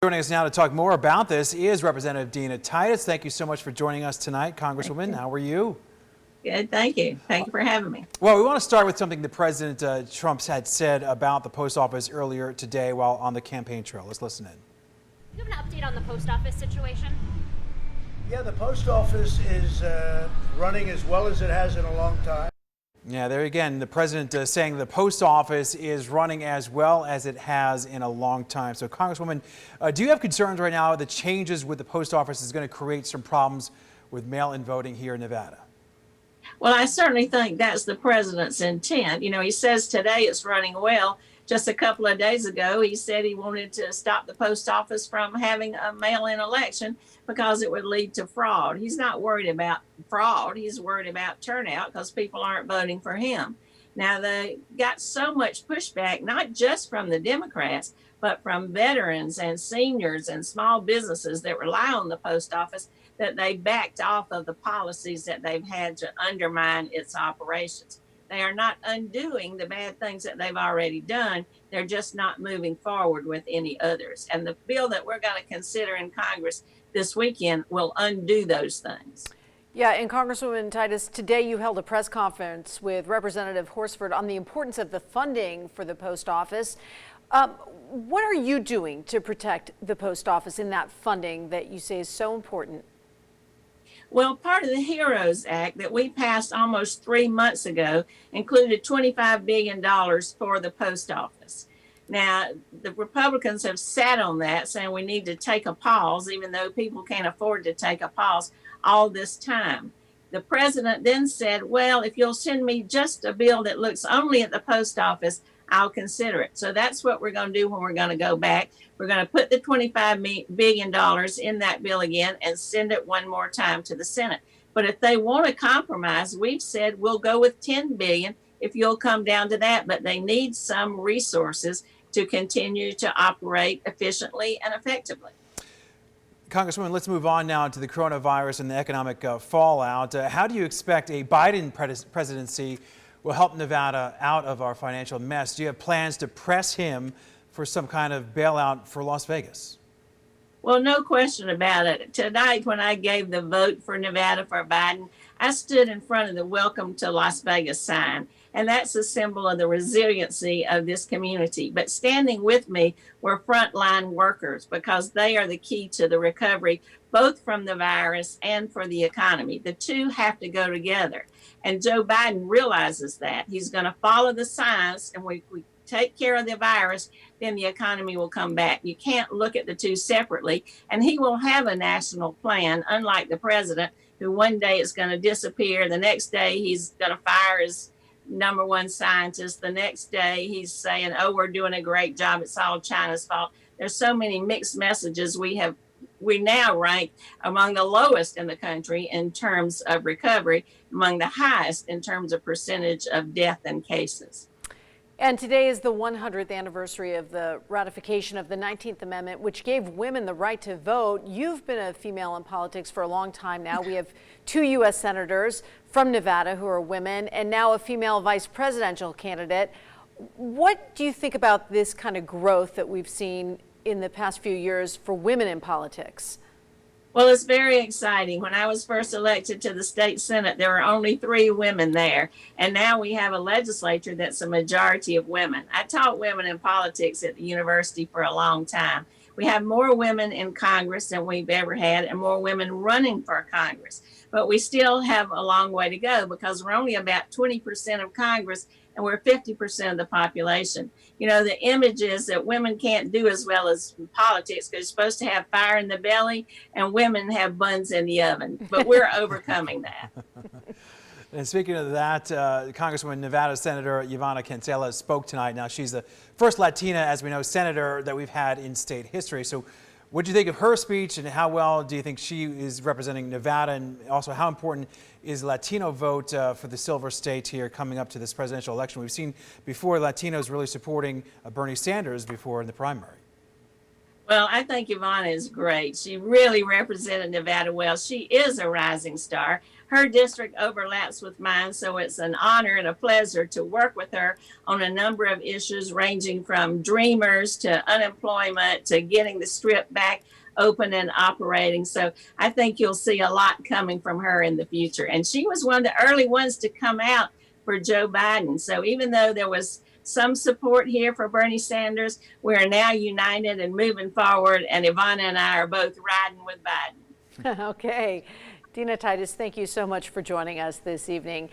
Joining us now to talk more about this is Representative Dina Titus. Thank you so much for joining us tonight, Congresswoman. How are you? Good, thank you. Thank you for having me. Well, we want to start with something that President Trump had said about the post office earlier today while on the campaign trail. Let's listen in. Do you have an update on the post office situation? Yeah, the post office is running as well as it has in a long time. Yeah, there again, the president saying the post office is running as well as it has in a long time. So, Congresswoman, do you have concerns right now that changes with the post office is going to create some problems with mail-in voting here in Nevada? Well, I certainly think that's the president's intent. You know, he says today it's running well. Just a couple of days ago, he said he wanted to stop the post office from having a mail-in election because it would lead to fraud. He's not worried about fraud. He's worried about turnout because people aren't voting for him. Now, they got so much pushback, not just from the Democrats, but from veterans and seniors and small businesses that rely on the post office, that they backed off of the policies that they've had to undermine its operations. They are not undoing the bad things that they've already done. They're just not moving forward with any others. And the bill that we're going to consider in Congress this weekend will undo those things. Yeah, and Congresswoman Titus, today you held a press conference with Representative Horsford on the importance of the funding for the post office. What are you doing to protect the post office in that funding that you say is so important? Well, part of the HEROES Act that we passed almost 3 months ago included $25 billion for the post office. Now, the Republicans have sat on that, saying we need to take a pause, even though people can't afford to take a pause all this time. The president then said, well, if you'll send me just a bill that looks only at the post office, I'll consider it. So that's what we're going to do when we're going to go back. We're going to put the $25 billion in that bill again and send it one more time to the Senate. But if they want to compromise, we've said we'll go with $10 billion if you'll come down to that. But they need some resources to continue to operate efficiently and effectively. Congresswoman, let's move on now to the coronavirus and the economic fallout. How do you expect a Biden presidency will help Nevada out of our financial mess? Do you have plans to press him for some kind of bailout for Las Vegas? Well, no question about it. Tonight, when I gave the vote for Nevada for Biden, I stood in front of the Welcome to Las Vegas sign, and that's a symbol of the resiliency of this community. But standing with me were frontline workers, because they are the key to the recovery, both from the virus and for the economy. The two have to go together. And Joe Biden realizes that. He's going to follow the science, and we take care of the virus, then the economy will come back. You can't look at the two separately. And he will have a national plan, unlike the president, who one day is going to disappear. The next day he's going to fire his number one scientist. The next day he's saying, oh, we're doing a great job. It's all China's fault. There's so many mixed messages. We now rank among the lowest in the country in terms of recovery, among the highest in terms of percentage of death and cases. And today is the 100th anniversary of the ratification of the 19th Amendment, which gave women the right to vote. You've been a female in politics for a long time now. We have 2 U.S. senators from Nevada who are women, and now a female vice presidential candidate. What do you think about this kind of growth that we've seen in the past few years for women in politics? Well, it's very exciting. When I was first elected to the state Senate, there were only 3 women there. And now we have a legislature that's a majority of women. I taught women in politics at the university for a long time. We have more women in Congress than we've ever had, and more women running for Congress. But we still have a long way to go, because we're only about 20% of Congress, and we're 50% of the population. You know, the image is that women can't do as well as in politics, because you're supposed to have fire in the belly and women have buns in the oven. But we're overcoming that. And speaking of that, Congresswoman Nevada Senator Ivana Cancela spoke tonight. Now, she's the first Latina, as we know, senator that we've had in state history. So what do you think of her speech, and how well do you think she is representing Nevada? And also, how important is Latino vote for the Silver State here coming up to this presidential election? We've seen before Latinos really supporting Bernie Sanders before in the primary. Well, I think Ivana is great. She really represented Nevada well. She is a rising star. Her district overlaps with mine, so it's an honor and a pleasure to work with her on a number of issues ranging from dreamers to unemployment to getting the strip back open and operating. So I think you'll see a lot coming from her in the future. And she was one of the early ones to come out for Joe Biden. So even though there was some support here for Bernie Sanders, we are now united and moving forward. And Ivana and I are both riding with Biden. Okay. Dina Titus, thank you so much for joining us this evening.